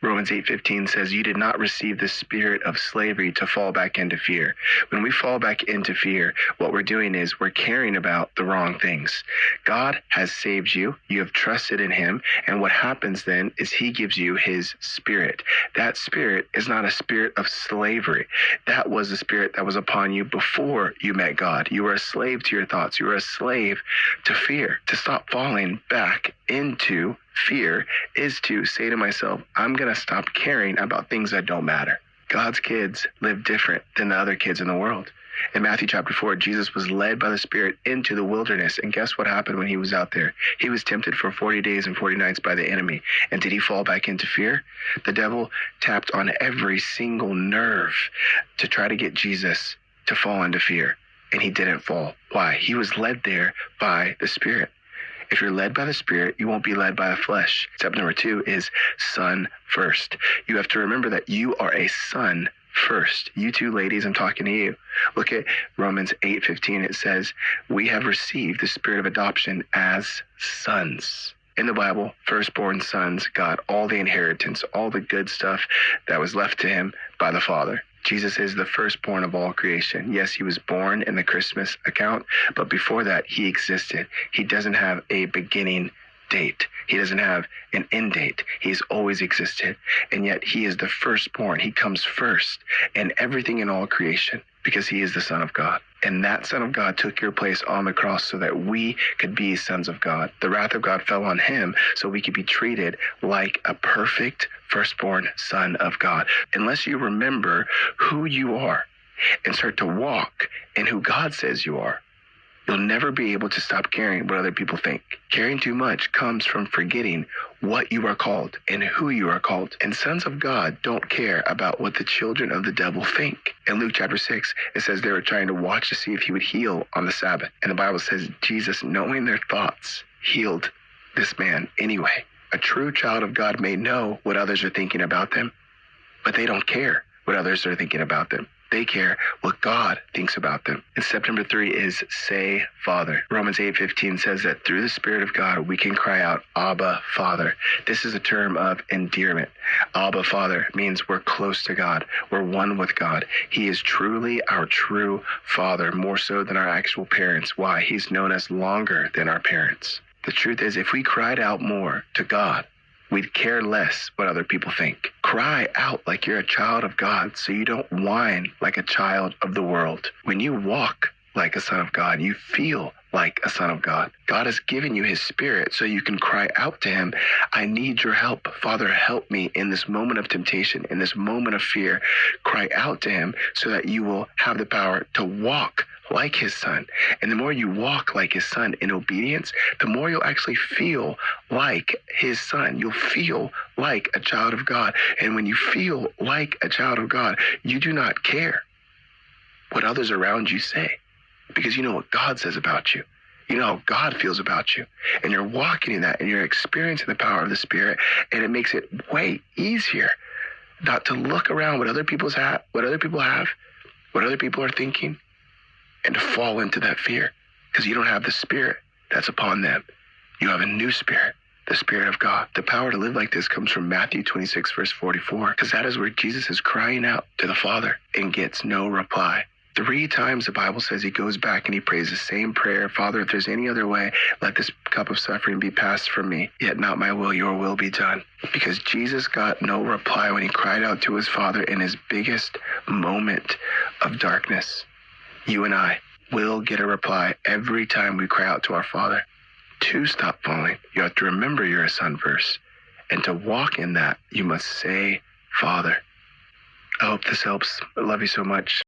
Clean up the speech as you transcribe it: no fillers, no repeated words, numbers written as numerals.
Romans 8:15 says, you did not receive the spirit of slavery to fall back into fear. When we fall back into fear, what we're doing is we're caring about the wrong things. God has saved you. You have trusted in him. And what happens then is he gives you his spirit. That spirit is not a spirit of slavery. That was the spirit that was upon you before you met God. You were a slave to your thoughts. You were a slave to fear. To stop falling back into fear is to say to myself, I'm going to stop caring about things that don't matter. God's kids live different than the other kids in the world. In Matthew chapter 4, Jesus was led by the Spirit into the wilderness. And guess what happened when he was out there? He was tempted for 40 days and 40 nights by the enemy. And did he fall back into fear? The devil tapped on every single nerve to try to get Jesus to fall into fear. And he didn't fall. Why? He was led there by the Spirit. If you're led by the Spirit, you won't be led by the flesh. Step number 2 is son first. You have to remember that you are a son first. You two ladies, I'm talking to you. Look at Romans 8:15. It says, we have received the spirit of adoption as sons. In the Bible, firstborn sons got all the inheritance, all the good stuff that was left to him by the Father. Jesus is the firstborn of all creation. Yes, he was born in the Christmas account, but before that, he existed. He doesn't have a beginning date. He doesn't have an end date. He's always existed. And yet he is the firstborn. He comes first in everything in all creation because he is the Son of God. And that Son of God took your place on the cross so that we could be sons of God. The wrath of God fell on him so we could be treated like a perfect firstborn son of God. Unless you remember who you are and start to walk in who God says you are, you'll never be able to stop caring what other people think. Caring too much comes from forgetting what you are called and who you are called. And sons of God don't care about what the children of the devil think. In Luke chapter 6, it says they were trying to watch to see if he would heal on the Sabbath. And the Bible says Jesus, knowing their thoughts, healed this man anyway. A true child of God may know what others are thinking about them, but they don't care what others are thinking about them. They care what God thinks about them. And step number 3 is say, Father. Romans 8:15 says that through the Spirit of God, we can cry out, Abba, Father. This is a term of endearment. Abba, Father means we're close to God. We're one with God. He is truly our true Father, more so than our actual parents. Why? He's known us longer than our parents. The truth is, if we cried out more to God, we'd care less what other people think. Cry out like you're a child of God so you don't whine like a child of the world. When you walk like a son of God, you feel like a son of God. God has given you his Spirit so you can cry out to him, I need your help. Father, help me in this moment of temptation, in this moment of fear. Cry out to him so that you will have the power to walk like his son. And the more you walk like his son in obedience, the more you'll actually feel like his son. You'll feel like a child of God. And when you feel like a child of God, you do not care what others around you say, because you know what God says about you. You know how God feels about you. And you're walking in that, and you're experiencing the power of the Spirit, and it makes it way easier not to look around what other people have, what other people are thinking, and to fall into that fear, because you don't have the Spirit that's upon them. You have a new Spirit, the Spirit of God. The power to live like this comes from Matthew 26, verse 44, because that is where Jesus is crying out to the Father and gets no reply. 3 times the Bible says he goes back and he prays the same prayer. Father, if there's any other way, let this cup of suffering be passed from me. Yet not my will, your will be done. Because Jesus got no reply when he cried out to his Father in his biggest moment of darkness. You and I will get a reply every time we cry out to our Father. To stop falling, you have to remember you're a son first. And to walk in that, you must say, Father. I hope this helps. I love you so much.